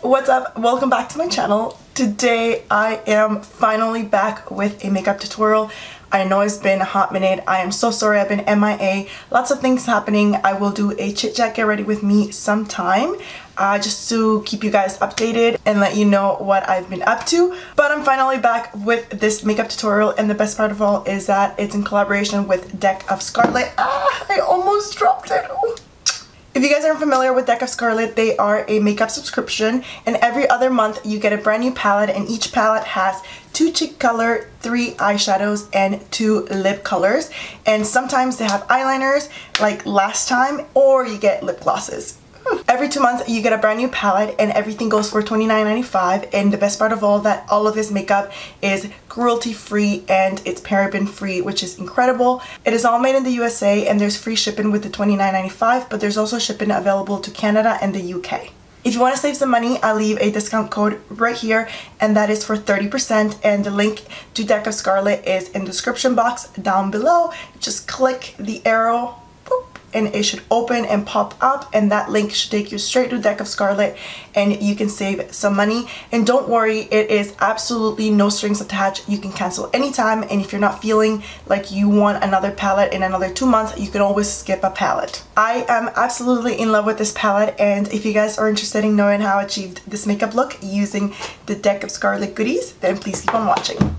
What's up? Welcome back to my channel. Today I am finally back with a makeup tutorial. I know it's been a hot minute. I am so sorry I've been MIA. Lots of things happening. I will do a chit chat get ready with me sometime just to keep you guys updated and let you know what I've been up to. But I'm finally back with this makeup tutorial, and the best part of all is that it's in collaboration with Deck of Scarlet. I almost dropped it. Oh. If you guys aren't familiar with Deck of Scarlet, they are a makeup subscription, and every other month you get a brand new palette, and each palette has 2 cheek color, 3 eyeshadows, and 2 lip colors. And sometimes they have eyeliners like last time, or you get lip glosses. Every 2 months you get a brand new palette, and everything goes for $29.95. And the best part of all that all of this makeup is cruelty free and it's paraben free, which is incredible. It is all made in the USA, and there's free shipping with the $29.95, but there's also shipping available to Canada and the UK. If you want to save some money, I'll leave a discount code right here, and that is for 30%, and the link to Deck of Scarlet is in the description box down below. Just click the arrow, and it should open and pop up, and that link should take you straight to Deck of Scarlet, and you can save some money. And don't worry, it is absolutely no strings attached. You can cancel anytime, and if you're not feeling like you want another palette in another 2 months, you can always skip a palette. I am absolutely in love with this palette, and if you guys are interested in knowing how I achieved this makeup look using the Deck of Scarlet goodies, then please keep on watching.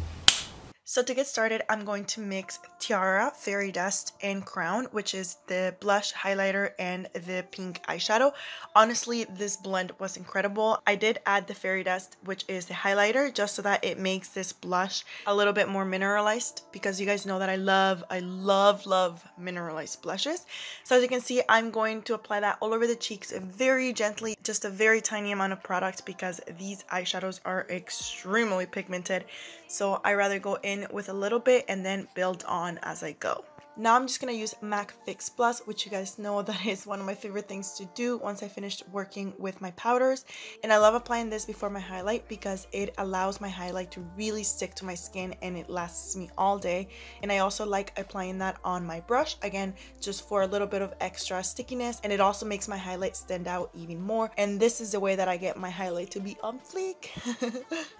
So to get started, I'm going to mix Tiara, Fairy Dust, and Crown, which is the blush, highlighter, and the pink eyeshadow. Honestly, this blend was incredible. I did add the Fairy Dust, which is the highlighter, just so that it makes this blush a little bit more mineralized, because you guys know that I love mineralized blushes. So as you can see, I'm going to apply that all over the cheeks very gently, just a very tiny amount of product, because these eyeshadows are extremely pigmented. So I rather go in with a little bit and then build on as I go. Now I'm just going to use MAC Fix Plus, which you guys know that is one of my favorite things to do once I finished working with my powders. And I love applying this before my highlight because it allows my highlight to really stick to my skin and it lasts me all day. And I also like applying that on my brush, again, just for a little bit of extra stickiness, and it also makes my highlight stand out even more. And this is the way that I get my highlight to be on fleek.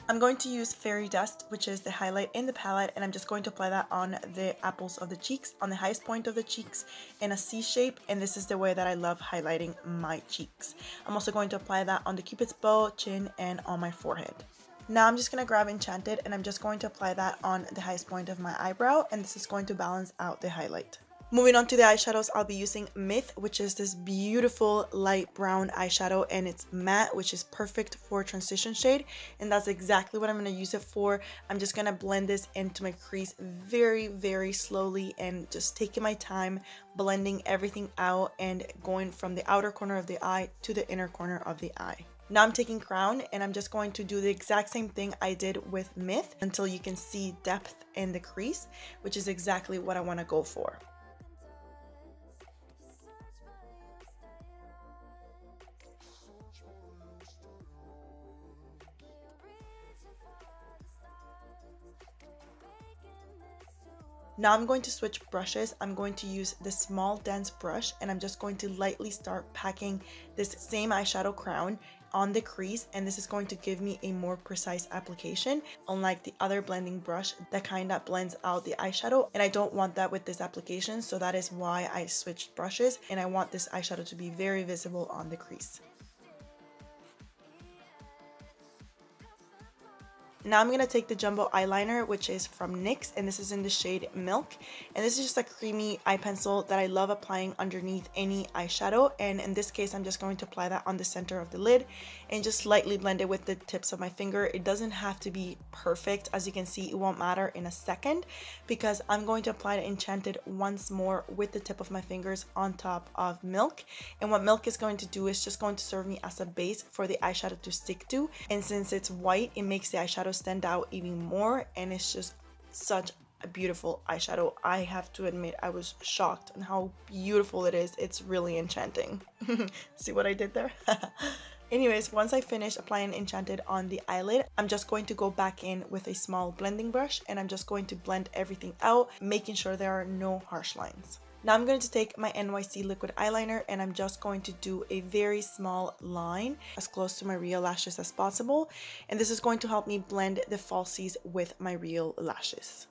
I'm going to use Fairy Dust, which is the highlight in the palette, and I'm just going to apply that on the apples of the cheeks, on the highest point of the cheeks in a C shape, and this is the way that I love highlighting my cheeks. I'm also going to apply that on the Cupid's bow, chin, and on my forehead. Now I'm just going to grab Enchanted, and I'm just going to apply that on the highest point of my eyebrow, and this is going to balance out the highlight. Moving on to the eyeshadows, I'll be using Myth, which is this beautiful light brown eyeshadow, and it's matte, which is perfect for transition shade, and that's exactly what I'm going to use it for. I'm just going to blend this into my crease very slowly, and just taking my time blending everything out and going from the outer corner of the eye to the inner corner of the eye. Now I'm taking Crown, and I'm just going to do the exact same thing I did with Myth until you can see depth in the crease, which is exactly what I want to go for. Now I'm going to switch brushes. I'm going to use the small dense brush, and I'm just going to lightly start packing this same eyeshadow Crown on the crease, and this is going to give me a more precise application, unlike the other blending brush that kind of blends out the eyeshadow, and I don't want that with this application, so that is why I switched brushes, and I want this eyeshadow to be very visible on the crease. Now I'm going to take the Jumbo Eyeliner, which is from NYX, and this is in the shade Milk. And this is just a creamy eye pencil that I love applying underneath any eyeshadow. And in this case, I'm just going to apply that on the center of the lid and just lightly blend it with the tips of my finger. It doesn't have to be perfect. As you can see, it won't matter in a second because I'm going to apply the Enchanted once more with the tip of my fingers on top of Milk. And what Milk is going to do is just going to serve me as a base for the eyeshadow to stick to. And since it's white, it makes the eyeshadow stand out even more, and it's just such a beautiful eyeshadow. I have to admit, I was shocked on how beautiful it is. It's really enchanting. See what I did there? Anyways, once I finish applying Enchanted on the eyelid, I'm just going to go back in with a small blending brush, and I'm just going to blend everything out, making sure there are no harsh lines. Now I'm going to take my NYC liquid eyeliner and I'm just going to do a very small line as close to my real lashes as possible. And this is going to help me blend the falsies with my real lashes.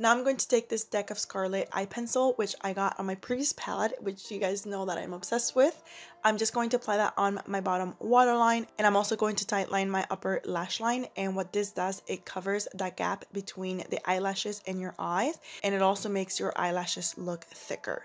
Now I'm going to take this deck of Scarlet eye pencil, which I got on my previous palette, which you guys know that I'm obsessed with. I'm just going to apply that on my bottom waterline, and I'm also going to tightline my upper lash line. And what this does, it covers that gap between the eyelashes and your eyes, and it also makes your eyelashes look thicker.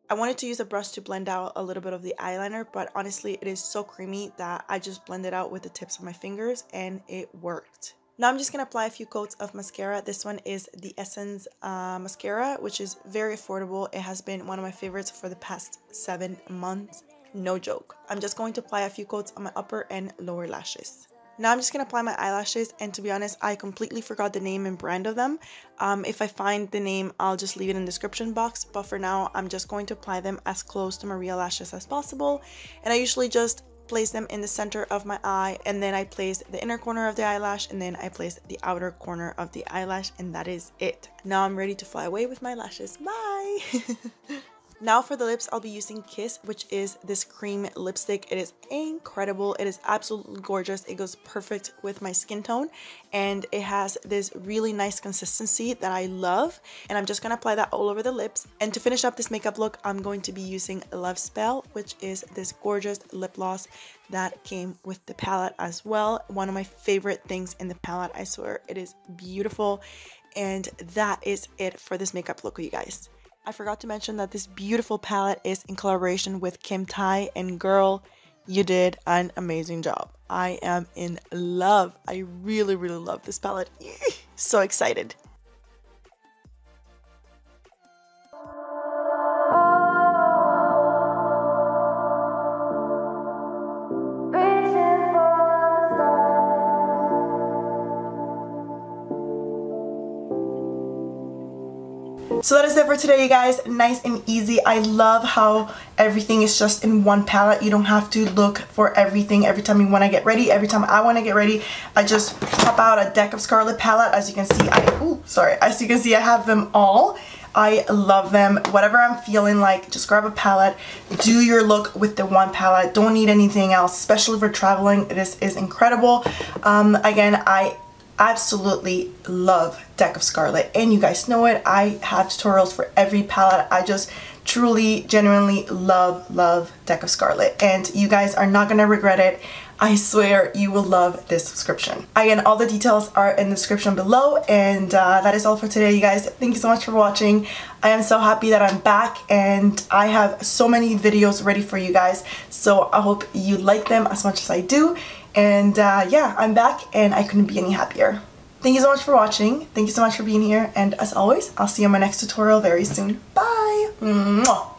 I wanted to use a brush to blend out a little bit of the eyeliner, but honestly it is so creamy that I just blended out with the tips of my fingers and it worked. Now I'm just going to apply a few coats of mascara. This one is the Essence mascara, which is very affordable. It has been one of my favorites for the past 7 months. No joke. I'm just going to apply a few coats on my upper and lower lashes. Now I'm just going to apply my eyelashes, and to be honest, I completely forgot the name and brand of them. If I find the name, I'll just leave it in the description box, but for now, I'm just going to apply them as close to my real lashes as possible. And I usually just place them in the center of my eye, and then I place the inner corner of the eyelash, and then I place the outer corner of the eyelash, and that is it. Now I'm ready to fly away with my lashes. Bye! Now for the lips, I'll be using Kiss, which is this cream lipstick. It is incredible. It is absolutely gorgeous. It goes perfect with my skin tone, and it has this really nice consistency that I love. And I'm just going to apply that all over the lips. And to finish up this makeup look, I'm going to be using Love Spell, which is this gorgeous lip gloss that came with the palette as well. One of my favorite things in the palette, I swear. It is beautiful. And that is it for this makeup look, you guys. I forgot to mention that this beautiful palette is in collaboration with Kim Tai, and girl, you did an amazing job. I am in love. I really love this palette. So excited. So that is it for today, you guys. Nice and easy. I love how everything is just in one palette. You don't have to look for everything every time you want to get ready. Every time I want to get ready, I just pop out a deck of Scarlet palette. As you can see, as you can see, I have them all. I love them. Whatever I'm feeling like, just grab a palette, do your look with the one palette. Don't need anything else, especially for traveling. This is incredible. Again, I absolutely love Deck of Scarlet, and you guys know it. I have tutorials for every palette. I just truly, genuinely love Deck of Scarlet, and you guys are not gonna regret it. I swear you will love this subscription. Again, all the details are in the description below, and that is all for today, you guys. Thank you so much for watching. I am so happy that I'm back, and I have so many videos ready for you guys, so I hope you like them as much as I do. And yeah, I'm back and I couldn't be any happier. Thank you so much for watching. Thank you so much for being here. And as always, I'll see you in my next tutorial very soon. Bye! Mwah.